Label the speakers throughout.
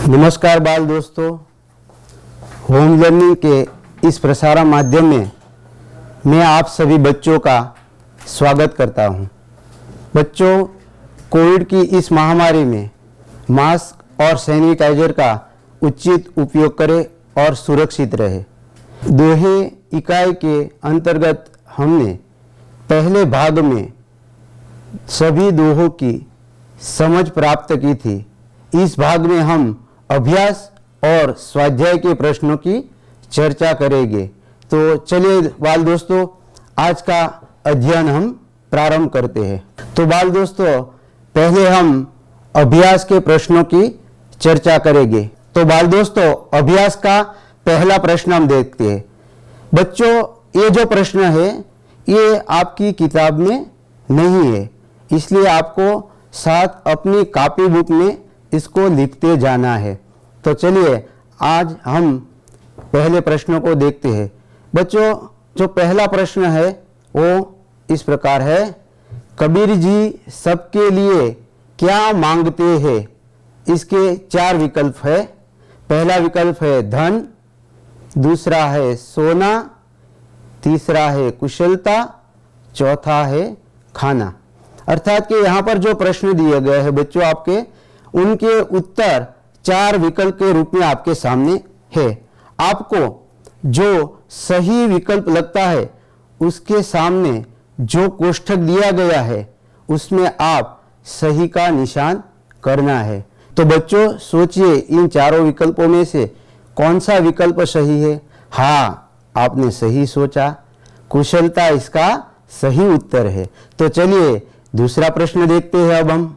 Speaker 1: नमस्कार बाल दोस्तों, होम लर्निंग के इस प्रसारण माध्यम में मैं आप सभी बच्चों का स्वागत करता हूं। बच्चों, कोविड की इस महामारी में मास्क और सैनिटाइजर का उचित उपयोग करें और सुरक्षित रहे। दोहे इकाई के अंतर्गत हमने पहले भाग में सभी दोहों की समझ प्राप्त की थी। इस भाग में हम अभ्यास और स्वाध्याय के प्रश्नों की चर्चा करेंगे। तो चलिए बाल दोस्तों, आज का अध्ययन हम प्रारंभ करते हैं। तो बाल दोस्तों, पहले हम अभ्यास के प्रश्नों की चर्चा करेंगे। तो बाल दोस्तों, अभ्यास का पहला प्रश्न हम देखते हैं। बच्चों, ये जो प्रश्न है ये आपकी किताब में नहीं है, इसलिए आपको साथ अपनी कॉपी बुक में इसको लिखते जाना है। तो चलिए आज हम पहले प्रश्नों को देखते हैं। बच्चों, जो पहला प्रश्न है वो इस प्रकार है, कबीर जी सबके लिए क्या मांगते हैं? इसके चार विकल्प है। पहला विकल्प है धन, दूसरा है सोना, तीसरा है कुशलता, चौथा है खाना। अर्थात कि यहाँ पर जो प्रश्न दिए गए हैं बच्चों आपके, उनके उत्तर चार विकल्प के रूप में आपके सामने है। आपको जो सही विकल्प लगता है उसके सामने जो कोष्ठक दिया गया है उसमें आप सही का निशान करना है। तो बच्चों सोचिए, इन चारों विकल्पों में से कौन सा विकल्प सही है? हाँ, आपने सही सोचा, कुशलता इसका सही उत्तर है। तो चलिए दूसरा प्रश्न देखते हैं। अब हम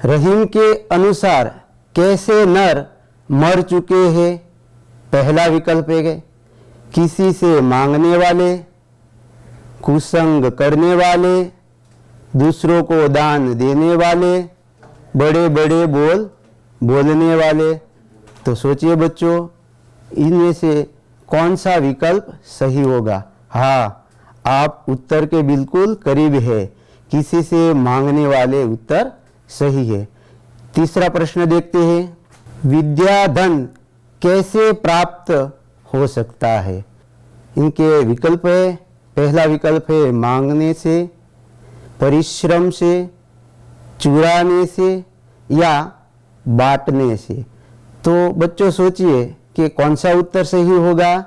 Speaker 1: रहीम के अनुसार कैसे नर मर चुके हैं? पहला विकल्प है किसी से मांगने वाले, कुसंग करने वाले, दूसरों को दान देने वाले, बड़े बड़े बोल बोलने वाले। तो सोचिए बच्चों, इनमें से कौन सा विकल्प सही होगा? हाँ, आप उत्तर के बिल्कुल करीब है, किसी से मांगने वाले उत्तर सही है। तीसरा प्रश्न देखते हैं, विद्या धन कैसे प्राप्त हो सकता है? इनके विकल्प है। पहला विकल्प है मांगने से, परिश्रम से, चुराने से या बांटने से। तो बच्चों सोचिए कि कौन सा उत्तर सही होगा?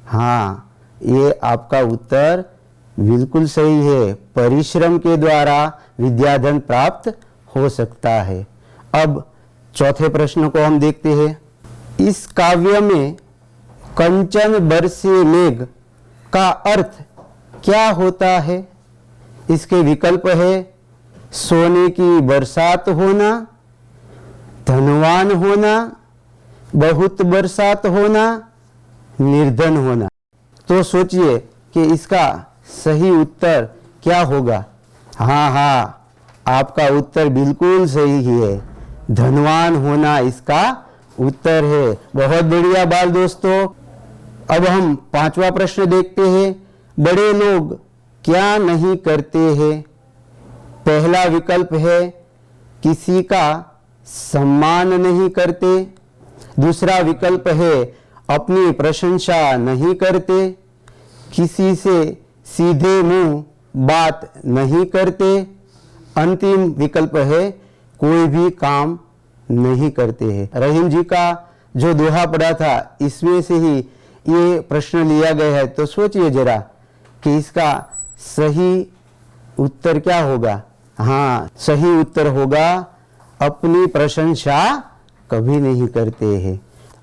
Speaker 1: हाँ, ये आपका उत्तर बिल्कुल सही है। परिश्रम के द्वारा विद्याधन प्राप्त हो सकता है। अब चौथे प्रश्न को हम देखते हैं। इस काव्य में कंचन बरसे मेघ का अर्थ क्या होता है? इसके विकल्प है सोने की बरसात होना, धनवान होना, बहुत बरसात होना, निर्धन होना। तो सोचिए कि इसका सही उत्तर क्या होगा? हाँ, आपका उत्तर बिल्कुल सही है, धनवान होना इसका उत्तर है। बहुत बढ़िया बाल दोस्तों। अब हम पांचवा प्रश्न देखते हैं, बड़े लोग क्या नहीं करते हैं? पहला विकल्प है किसी का सम्मान नहीं करते, दूसरा विकल्प है अपनी प्रशंसा नहीं करते, किसी से सीधे मुंह बात नहीं करते, अंतिम विकल्प है कोई भी काम नहीं करते हैं। रहीम जी का जो दोहा पढ़ा था इसमें से ही ये प्रश्न लिया गया है। तो सोचिए जरा कि इसका सही उत्तर क्या होगा? हाँ, सही उत्तर होगा अपनी प्रशंसा कभी नहीं करते हैं।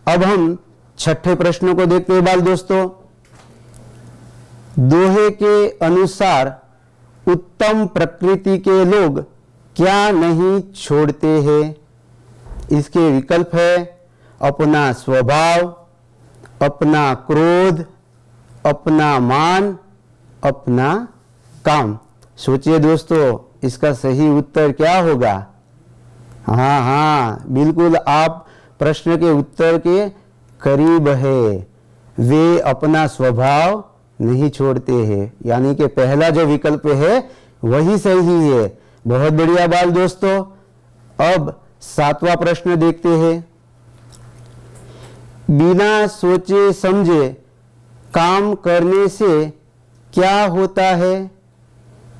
Speaker 1: अब हम छठे प्रश्न को देखते हैं बाल दोस्तों। दोहे के अनुसार उत्तम प्रकृति के लोग क्या नहीं छोड़ते हैं? इसके विकल्प है अपना स्वभाव, अपना क्रोध, अपना मान, अपना काम। सोचिए दोस्तों, इसका सही उत्तर क्या होगा? हाँ, बिल्कुल आप प्रश्न के उत्तर के करीब है। वे अपना स्वभाव नहीं छोड़ते हैं, यानी कि पहला जो विकल्प है वही सही है। बहुत बढ़िया बाल दोस्तों। अब सातवां प्रश्न देखते हैं। बिना सोचे समझे काम करने से क्या होता है?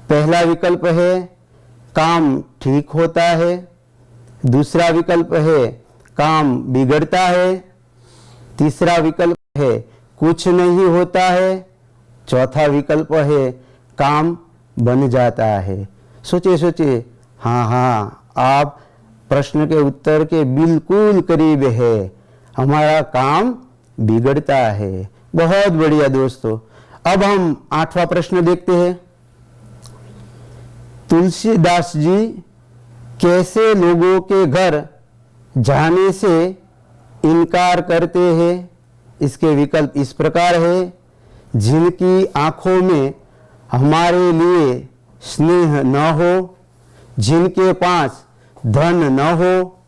Speaker 1: पहला विकल्प है काम ठीक होता है, दूसरा विकल्प है काम बिगड़ता है, तीसरा विकल्प है कुछ नहीं होता है, चौथा विकल्प है काम बन जाता है। सोचिए सोचिए, हाँ, आप प्रश्न के उत्तर के बिल्कुल करीब है। हमारा काम बिगड़ता है। बहुत बढ़िया दोस्तों। अब हम 8वां प्रश्न देखते हैं। तुलसीदास जी कैसे लोगों के घर जाने से इनकार करते हैं? इसके विकल्प इस प्रकार है। जिनकी आंखों में हमारे लिए स्नेह न हो, जिनके पास धन न हो,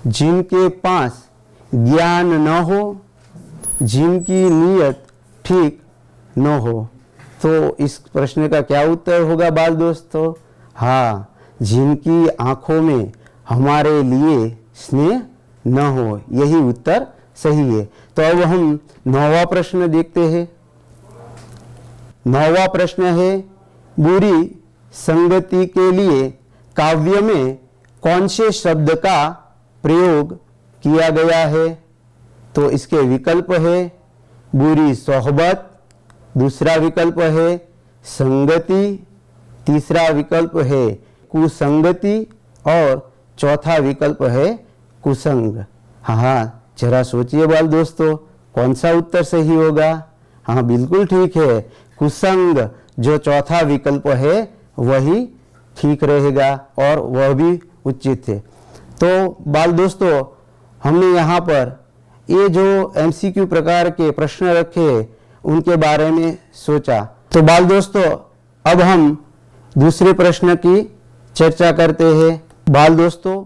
Speaker 1: जिनके पास ज्ञान न हो, जिनकी नीयत ठीक न हो। तो इस प्रश्न का क्या उत्तर होगा बाल दोस्तों? हाँ, जिनकी आंखों में हमारे लिए स्नेह न हो, यही उत्तर सही है। तो अब हम 9वां प्रश्न देखते हैं। 9वां प्रश्न है, बुरी संगति के लिए काव्य में कौन से शब्द का प्रयोग किया गया है? तो इसके विकल्प है बुरी सोहबत, दूसरा विकल्प है संगति, तीसरा विकल्प है कुसंगति और चौथा विकल्प है कुसंग। हाँ, जरा सोचिए बाल दोस्तों, कौन सा उत्तर सही होगा? हाँ, बिल्कुल ठीक है, कुसंग जो चौथा विकल्प है वही ठीक रहेगा और वह भी उचित है। तो बाल दोस्तों, हमने यहाँ पर ये जो MCQ प्रकार के प्रश्न रखे उनके बारे में सोचा। तो बाल दोस्तों, अब हम दूसरे प्रश्न की चर्चा करते हैं। बाल दोस्तों,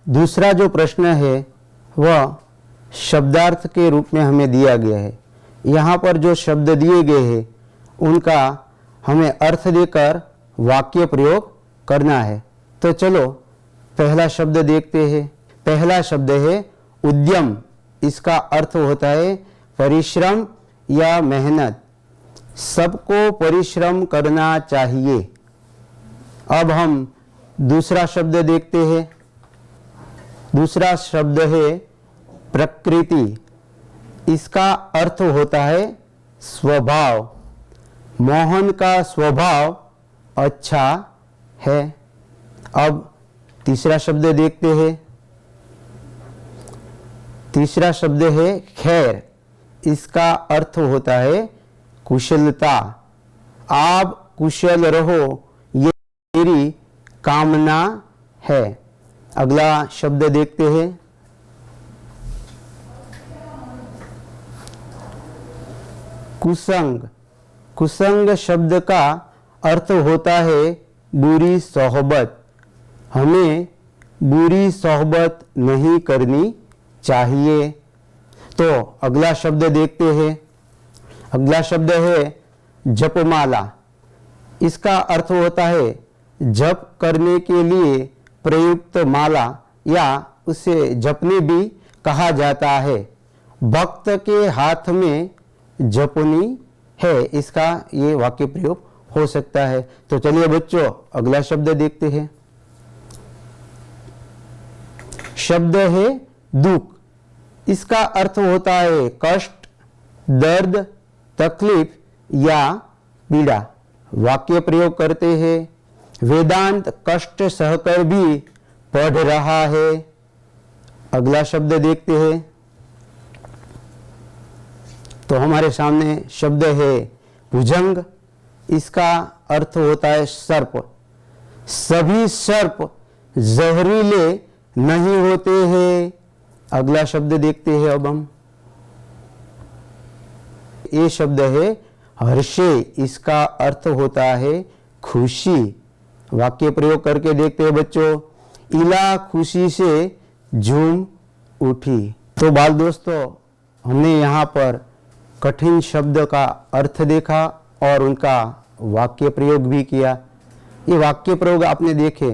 Speaker 1: दूसरा जो प्रश्न है वह शब्दार्थ के रूप में हमें दिया गया है। यहाँ पर जो शब्द दिए गए हैं उनका हमें अर्थ देकर वाक्य प्रयोग करना है। तो चलो पहला शब्द देखते हैं। पहला शब्द है उद्यम। इसका अर्थ होता है परिश्रम या मेहनत। सबको परिश्रम करना चाहिए। अब हम दूसरा शब्द देखते हैं। दूसरा शब्द है प्रकृति। इसका अर्थ होता है स्वभाव। मोहन का स्वभाव अच्छा है। अब तीसरा शब्द देखते हैं। तीसरा शब्द है खैर। इसका अर्थ होता है कुशलता। आप कुशल रहो, ये मेरी कामना है। अगला शब्द देखते हैं। कुसंग। कुसंग शब्द का अर्थ होता है बुरी सोहबत। हमें बुरी सोहबत नहीं करनी चाहिए। तो अगला शब्द देखते हैं। अगला शब्द है जपमाला। इसका अर्थ होता है जप करने के लिए प्रयुक्त माला या उसे जपने भी कहा जाता है। भक्त के हाथ में जपनी है, इसका ये वाक्य प्रयोग हो सकता है। तो चलिए बच्चों, अगला शब्द देखते हैं। शब्द है दुख। इसका अर्थ होता है कष्ट, दर्द, तकलीफ या पीड़ा। वाक्य प्रयोग करते हैं। वेदांत कष्ट सहकर भी पढ़ रहा है। अगला शब्द देखते हैं। तो हमारे सामने शब्द है भुजंग। इसका अर्थ होता है सर्प। सभी सर्प जहरीले नहीं होते हैं। अगला शब्द देखते हैं अब हम। ये शब्द है हर्षे। इसका अर्थ होता है खुशी। वाक्य प्रयोग करके देखते हैं बच्चों। इला खुशी से झूम उठी। तो बाल दोस्तों, हमने यहाँ पर कठिन शब्द का अर्थ देखा और उनका वाक्य प्रयोग भी किया। ये वाक्य प्रयोग आपने देखे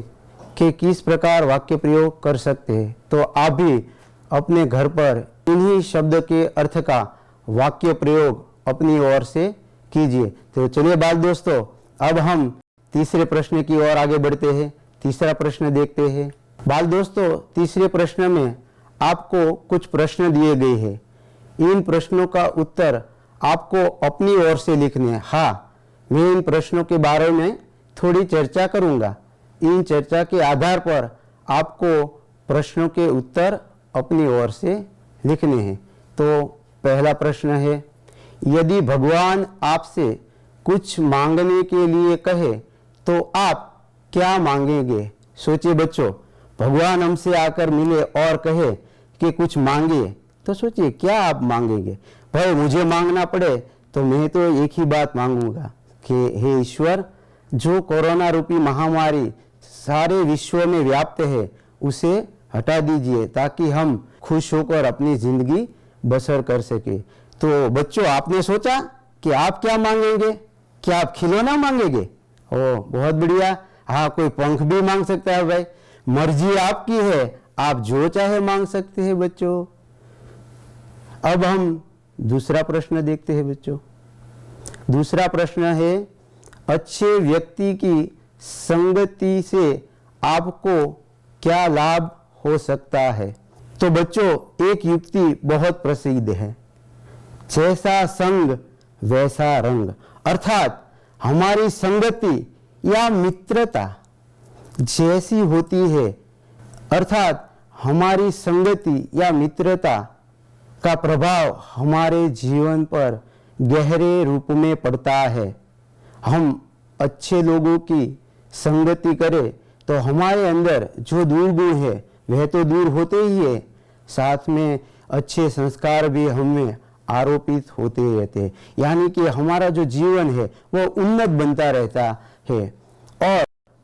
Speaker 1: कि किस प्रकार वाक्य प्रयोग कर सकते हैं। तो आप भी अपने घर पर इन्हीं शब्द के अर्थ का वाक्य प्रयोग अपनी ओर से कीजिए। तो चलिए बाल दोस्तों, अब हम तीसरे प्रश्न की ओर आगे बढ़ते हैं। तीसरा प्रश्न देखते हैं। बाल दोस्तों, तीसरे प्रश्न में आपको कुछ प्रश्न दिए गए हैं। इन प्रश्नों का उत्तर आपको अपनी ओर से लिखने हैं। हाँ, मैं इन प्रश्नों के बारे में थोड़ी चर्चा करूंगा। इन चर्चा के आधार पर आपको प्रश्नों के उत्तर अपनी ओर से लिखने हैं। तो पहला प्रश्न है, यदि भगवान आपसे कुछ मांगने के लिए कहे तो आप क्या मांगेंगे? सोचिए बच्चों, भगवान हमसे आकर मिले और कहे कि कुछ मांगे, तो सोचिए क्या आप मांगेंगे? भाई मुझे मांगना पड़े तो मैं तो एक ही बात मांगूंगा कि हे ईश्वर, जो कोरोना रूपी महामारी सारे विश्व में व्याप्त है उसे हटा दीजिए ताकि हम खुश होकर अपनी जिंदगी बसर कर सके। तो बच्चों, आपने सोचा कि आप क्या मांगेंगे? क्या आप खिलौना मांगेंगे? ओ बहुत बढ़िया। हाँ, कोई पंख भी मांग सकता है भाई, मर्जी आपकी है, आप जो चाहे मांग सकते हैं बच्चों। अब हम दूसरा प्रश्न देखते हैं बच्चों। दूसरा प्रश्न है, अच्छे व्यक्ति की संगति से आपको क्या लाभ हो सकता है? तो बच्चों, एक युक्ति बहुत प्रसिद्ध है, जैसा संग वैसा रंग। अर्थात हमारी संगति या मित्रता जैसी होती है, अर्थात हमारी संगति या मित्रता का प्रभाव हमारे जीवन पर गहरे रूप में पड़ता है। हम अच्छे लोगों की संगति करें तो हमारे अंदर जो दुर्गुण है वह तो दूर होते ही है, साथ में अच्छे संस्कार भी हमें आरोपित होते रहते हैं। यानी कि हमारा जो जीवन है वो उन्नत बनता रहता है और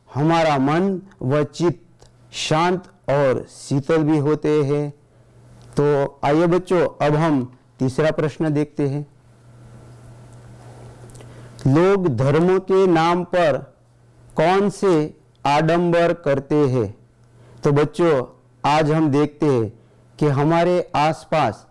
Speaker 1: हमारा मन व चित्त शांत और शीतल भी होते हैं। तो आइए बच्चों, अब हम तीसरा प्रश्न देखते हैं। लोग धर्म के नाम पर कौन से आडंबर करते हैं? तो बच्चों, आज हम देखते हैं कि हमारे आसपास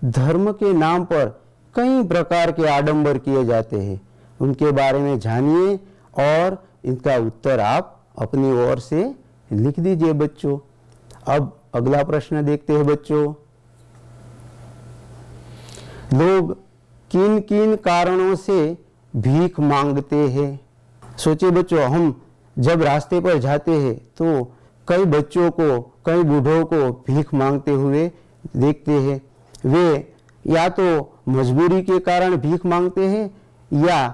Speaker 1: धर्म के नाम पर कई प्रकार के आडंबर किए जाते हैं। उनके बारे में जानिए और इनका उत्तर आप अपनी ओर से लिख दीजिए बच्चों। अब अगला प्रश्न देखते हैं बच्चों। लोग किन किन कारणों से भीख मांगते हैं? सोचिए बच्चों, हम जब रास्ते पर जाते हैं तो कई बच्चों को, कई बूढ़ों को भीख मांगते हुए देखते हैं। वे या तो मजबूरी के कारण भीख मांगते हैं या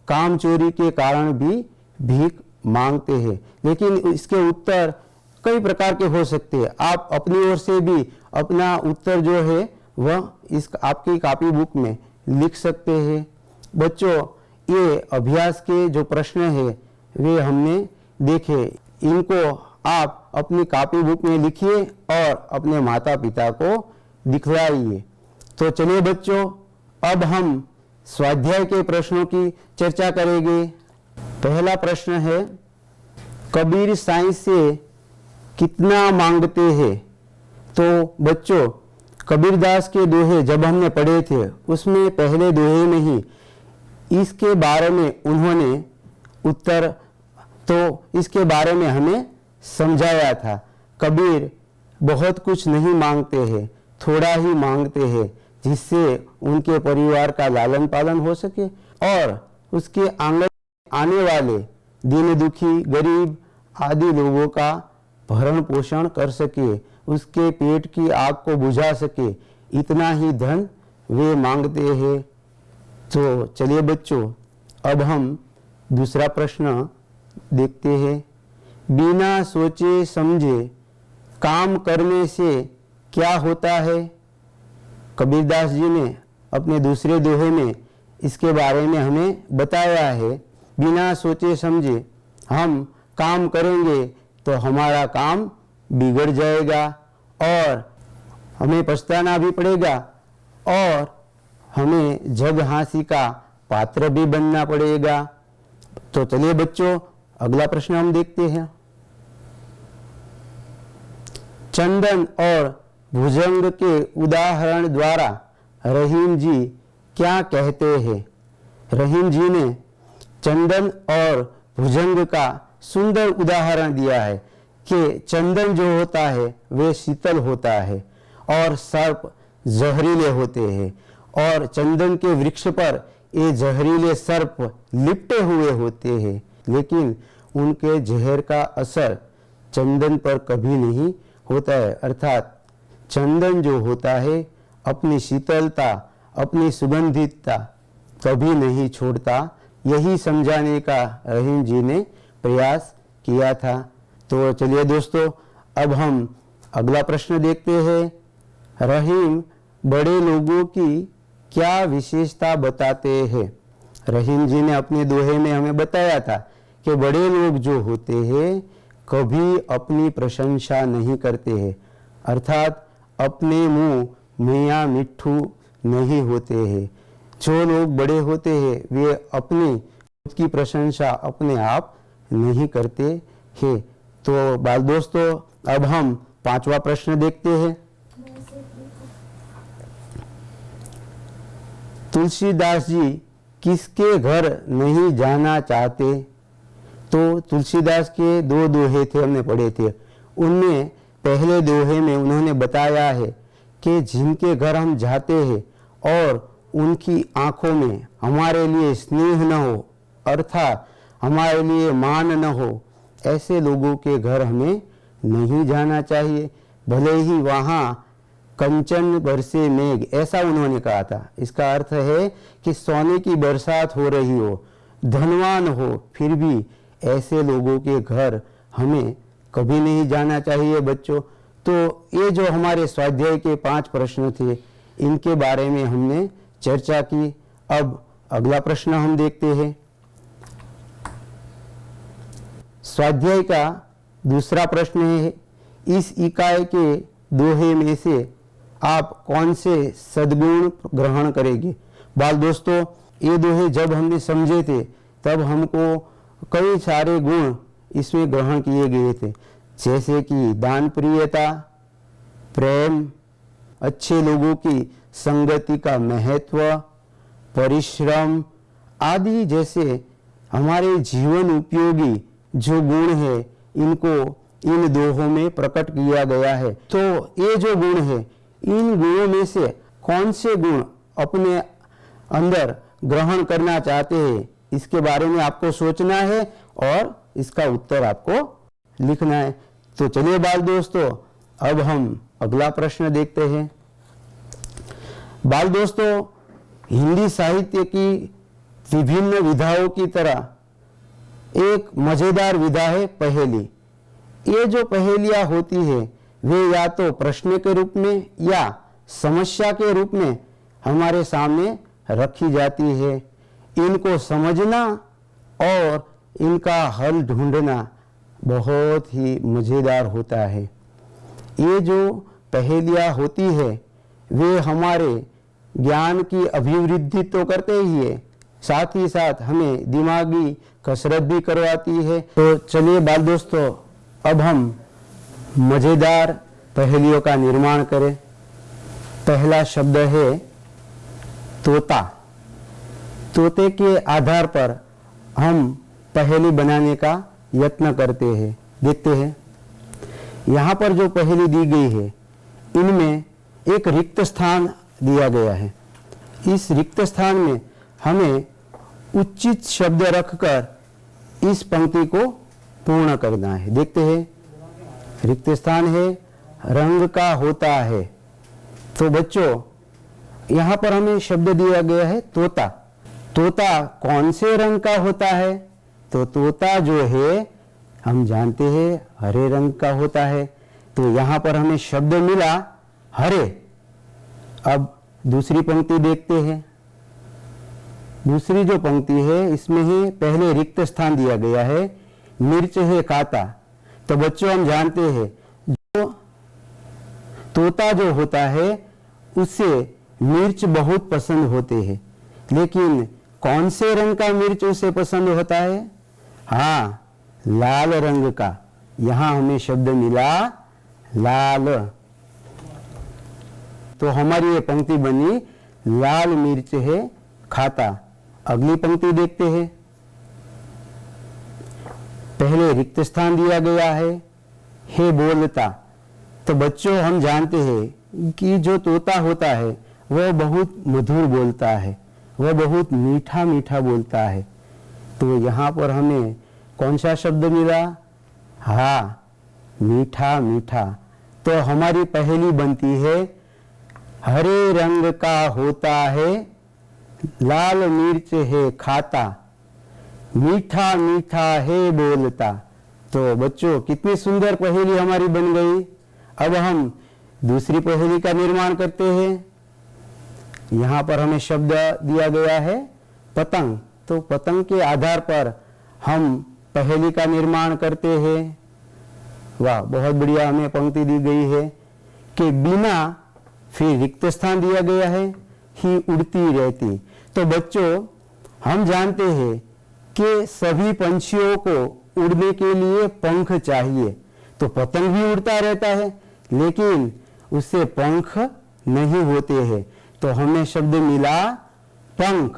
Speaker 1: काम चोरी के कारण भी भीख मांगते हैं। लेकिन इसके उत्तर कई प्रकार के हो सकते हैं। आप अपनी ओर से भी अपना उत्तर जो है वह इस आपकी कॉपी बुक में लिख सकते हैं। बच्चों, ये अभ्यास के जो प्रश्न है वे हमने देखे, इनको आप अपनी कॉपी बुक में लिखिए और अपने माता पिता को दिखलाइए। तो चलिए बच्चों, अब हम स्वाध्याय के प्रश्नों की चर्चा करेंगे। पहला प्रश्न है, कबीर साईं से कितना मांगते हैं? तो बच्चों, कबीरदास के दोहे जब हमने पढ़े थे उसमें पहले दोहे में ही इसके बारे में उन्होंने उत्तर, तो इसके बारे में हमें समझाया था। कबीर बहुत कुछ नहीं मांगते हैं, थोड़ा ही मांगते हैं, जिससे उनके परिवार का लालन पालन हो सके और उसके आंगन आने वाले दीन दुखी, गरीब आदि लोगों का भरण पोषण कर सके, उसके पेट की आग को बुझा सके, इतना ही धन वे मांगते हैं। तो चलिए बच्चों, अब हम दूसरा प्रश्न देखते हैं। बिना सोचे समझे काम करने से क्या होता है? कबीरदास जी ने अपने दूसरे दोहे में इसके बारे में हमें बताया है। बिना सोचे समझे हम काम करेंगे तो हमारा काम बिगड़ जाएगा और हमें पछताना भी पड़ेगा और हमें जग हाँसी का पात्र भी बनना पड़ेगा। तो चलिए बच्चों, अगला प्रश्न हम देखते हैं। चंदन और भुजंग के उदाहरण द्वारा रहीम जी क्या कहते हैं? रहीम जी ने चंदन और भुजंग का सुंदर उदाहरण दिया है कि चंदन जो होता है वे शीतल होता है और सर्प जहरीले होते हैं, और चंदन के वृक्ष पर ये जहरीले सर्प लिपटे हुए होते हैं, लेकिन उनके जहर का असर चंदन पर कभी नहीं होता है। अर्थात चंदन जो होता है अपनी शीतलता, अपनी सुगंधितता कभी नहीं छोड़ता। यही समझाने का रहीम जी ने प्रयास किया था। तो चलिए दोस्तों, अब हम अगला प्रश्न देखते हैं। रहीम बड़े लोगों की क्या विशेषता बताते हैं? रहीम जी ने अपने दोहे में हमें बताया था कि बड़े लोग जो होते हैं कभी अपनी प्रशंसा नहीं करते हैं, अर्थात अपने मुंह मियाँ मिट्ठू नहीं होते हैं। जो लोग बड़े होते हैं वे अपनी खुद की प्रशंसा अपने आप नहीं करते हैं। तो बाल दोस्तों, अब हम 5वां प्रश्न देखते हैं। तुलसीदास जी किसके घर नहीं जाना चाहते? तो तुलसीदास के 2 दोहे थे, हमने पढ़े थे। उनमें पहले दोहे में उन्होंने बताया है कि जिनके घर हम जाते हैं और उनकी आंखों में हमारे लिए स्नेह न हो, अर्थात हमारे लिए मान न हो, ऐसे लोगों के घर हमें नहीं जाना चाहिए, भले ही वहाँ कंचन बरसे मेघ, ऐसा उन्होंने कहा था। इसका अर्थ है कि सोने की बरसात हो रही हो, धनवान हो, फिर भी ऐसे लोगों के घर हमें कभी नहीं जाना चाहिए बच्चों। तो ये जो हमारे स्वाध्याय के 5 प्रश्न थे, इनके बारे में हमने चर्चा की। अब अगला प्रश्न हम देखते हैं। स्वाध्याय का दूसरा प्रश्न है, इस इकाई के दोहे में से आप कौन से सद्गुण ग्रहण करेंगे? बाल दोस्तों, ये दोहे जब हमने समझे थे तब हमको कई सारे गुण इसमें ग्रहण किए गए थे, जैसे कि दान प्रियता, प्रेम, अच्छे लोगों की संगति का महत्व, परिश्रम आदि जैसे हमारे जीवन उपयोगी जो गुण है, इनको इन दोहों में प्रकट किया गया है। तो ये जो गुण है, इन गुणों में से कौन से गुण अपने अंदर ग्रहण करना चाहते हैं, इसके बारे में आपको सोचना है और इसका उत्तर आपको लिखना है। तो चलिए बाल दोस्तों, अब हम अगला प्रश्न देखते हैं। बाल दोस्तों, हिंदी साहित्य की विभिन्न विधाओं की तरह एक मजेदार विधा है पहेली। ये जो पहेलियां होती है वे या तो प्रश्न के रूप में या समस्या के रूप में हमारे सामने रखी जाती है। इनको समझना और इनका हल ढूंढना बहुत ही मजेदार होता है। ये जो पहेलियां होती है वे हमारे ज्ञान की अभिवृद्धि तो करते ही है, साथ ही साथ हमें दिमागी कसरत भी करवाती है। तो चलिए बाल दोस्तों, अब हम मजेदार पहेलियों का निर्माण करें। पहला शब्द है तोता। तोते के आधार पर हम पहेली बनाने का यत्न करते हैं। देखते हैं, यहाँ पर जो पहेली दी गई है इनमें एक रिक्त स्थान दिया गया है। इस रिक्त स्थान में हमें उचित शब्द रखकर इस पंक्ति को पूर्ण करना है। देखते हैं, रिक्त स्थान है रंग का होता है। तो बच्चों, यहाँ पर हमें शब्द दिया गया है तोता। तोता कौन से रंग का होता है? तो तोता जो है हम जानते हैं हरे रंग का होता है। तो यहाँ पर हमें शब्द मिला हरे। अब दूसरी पंक्ति देखते हैं। दूसरी जो पंक्ति है इसमें ही पहले रिक्त स्थान दिया गया है, मिर्च है खाता। तो बच्चों हम जानते हैं जो तोता जो होता है उससे मिर्च बहुत पसंद होते हैं, लेकिन कौन से रंग का मिर्च उसे पसंद होता है? हाँ, लाल रंग का। यहाँ हमें शब्द मिला लाल। तो हमारी ये पंक्ति बनी लाल मिर्च है खाता। अगली पंक्ति देखते हैं। पहले रिक्त स्थान दिया गया है बोलता। तो बच्चों हम जानते हैं कि जो तोता होता है वह बहुत मधुर बोलता है, वह बहुत मीठा मीठा बोलता है। तो यहाँ पर हमें कौन सा शब्द मिला? हाँ, मीठा मीठा। तो हमारी पहेली बनती है हरे रंग का होता है, लाल मिर्च है खाता, मीठा मीठा है बोलता। तो बच्चों कितनी सुंदर पहेली हमारी बन गई। अब हम दूसरी पहेली का निर्माण करते हैं। यहाँ पर हमें शब्द दिया गया है पतंग। तो पतंग के आधार पर हम पहेली का निर्माण करते हैं। वाह, बहुत बढ़िया हमें पंक्ति दी गई है कि बिना, फिर रिक्त स्थान दिया गया है, ही उड़ती रहती। तो बच्चों हम जानते हैं कि सभी पंछियों को उड़ने के लिए पंख चाहिए। तो पतंग भी उड़ता रहता है लेकिन उससे पंख नहीं होते हैं। तो हमें शब्द मिला पंख।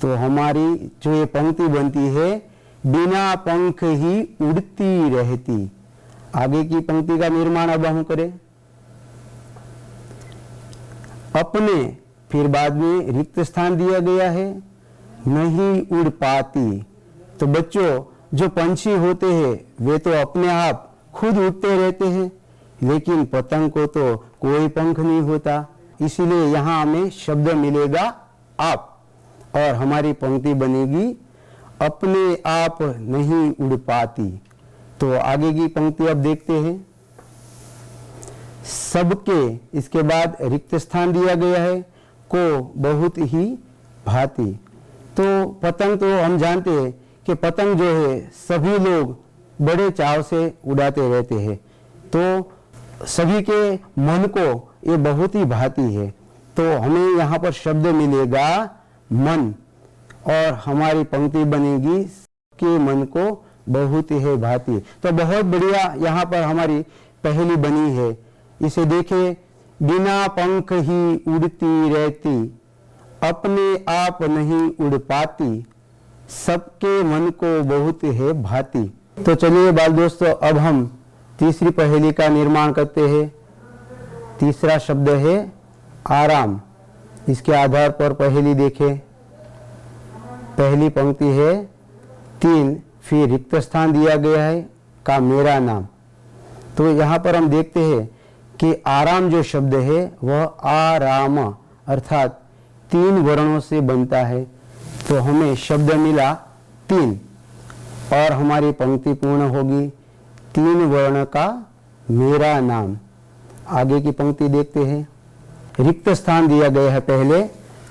Speaker 1: तो हमारी जो ये पंक्ति बनती है बिना पंख ही उड़ती रहती। आगे की पंक्ति का निर्माण अब हम करें। अपने, फिर बाद में रिक्त स्थान दिया गया है, नहीं उड़ पाती। तो बच्चों जो पंछी होते हैं वे तो अपने आप खुद उड़ते रहते हैं लेकिन पतंग को तो कोई पंख नहीं होता। इसीलिए यहाँ हमें शब्द मिलेगा आप और हमारी पंक्ति बनेगी अपने आप नहीं उड़ पाती। तो आगे की पंक्ति अब देखते हैं। सबके, इसके बाद रिक्त स्थान दिया गया है, को बहुत ही भांति। तो पतंग तो हम जानते हैं कि पतंग जो है सभी लोग बड़े चाव से उड़ाते रहते हैं। तो सभी के मन को ये बहुत ही भाती है। तो हमें यहाँ पर शब्द मिलेगा मन और हमारी पंक्ति बनेगी के मन को बहुत ही भाती। तो बहुत बढ़िया यहाँ पर हमारी पहेली बनी है। इसे देखे, बिना पंख ही उड़ती रहती, अपने आप नहीं उड़ पाती, सबके मन को बहुत है भाती। तो चलिए बाल दोस्तों अब हम तीसरी पहेली का निर्माण करते हैं। तीसरा शब्द है आराम। इसके आधार पर पहेली देखें। पहली पंक्ति है 3, फिर रिक्त स्थान दिया गया है का मेरा नाम। तो यहाँ पर हम देखते हैं कि आराम जो शब्द है वह आराम अर्थात 3 वर्णों से बनता है। तो हमें शब्द मिला 3 और हमारी पंक्ति पूर्ण होगी 3 वर्ण का मेरा नाम। आगे की पंक्ति देखते हैं। रिक्त स्थान दिया गया है पहले,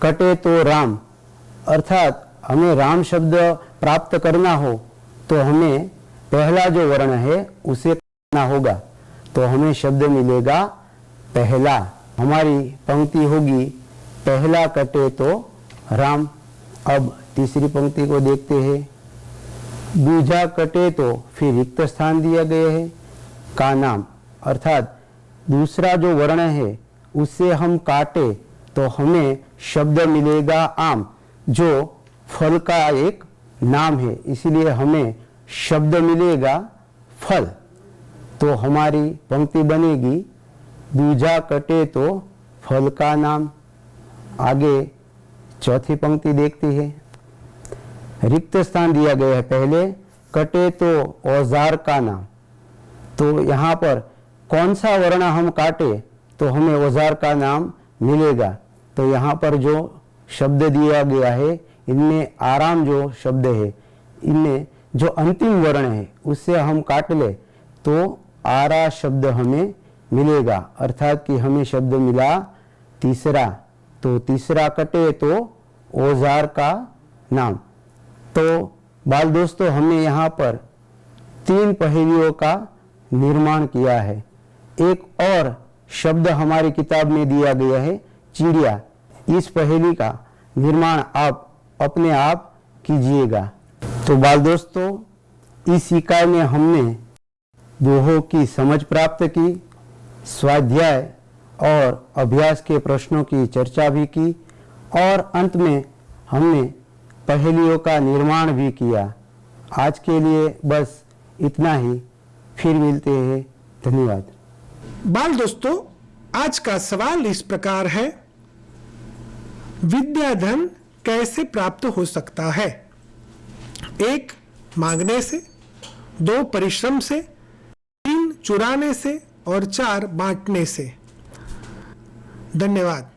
Speaker 1: कटे तो राम, अर्थात हमें राम शब्द प्राप्त करना हो तो हमें पहला जो वर्ण है उसे करना होगा। तो हमें शब्द मिलेगा पहला। हमारी पंक्ति होगी पहला कटे तो राम। अब तीसरी पंक्ति को देखते हैं। दूजा कटे तो फिर रिक्त स्थान दिया गया है का नाम, अर्थात दूसरा जो वर्ण है उससे हम काटे तो हमें शब्द मिलेगा आम, जो फल का एक नाम है। इसीलिए हमें शब्द मिलेगा फल। तो हमारी पंक्ति बनेगी दूजा कटे तो फल का नाम। आगे चौथी पंक्ति देखती है। रिक्त स्थान दिया गया है पहले, कटे तो औजार का नाम। तो यहाँ पर कौन सा वर्ण हम काटे तो हमें औजार का नाम मिलेगा। तो यहाँ पर जो शब्द दिया गया है इनमें आराम जो शब्द है इनमें जो अंतिम वर्ण है उससे हम काट ले तो आरा शब्द हमें मिलेगा, अर्थात कि हमें शब्द मिला तीसरा। तो तीसरा कटे तो औजार का नाम। तो बाल दोस्तों हमने यहाँ पर 3 पहेलियों का निर्माण किया है। एक और शब्द हमारी किताब में दिया गया है चिड़िया। इस पहेली का निर्माण आप अपने आप कीजिएगा। तो बाल दोस्तों इस इकाई में हमने दोहों की समझ प्राप्त की, स्वाध्याय और अभ्यास के प्रश्नों की चर्चा भी की और अंत में हमने पहेलियों का निर्माण भी किया। आज के लिए बस इतना ही, फिर मिलते हैं। धन्यवाद।
Speaker 2: बाल दोस्तों, आज का सवाल इस प्रकार है, विद्याधन कैसे प्राप्त हो सकता है? 1 मांगने से, 2 परिश्रम से, 3 चुराने से और 4 बांटने से। धन्यवाद।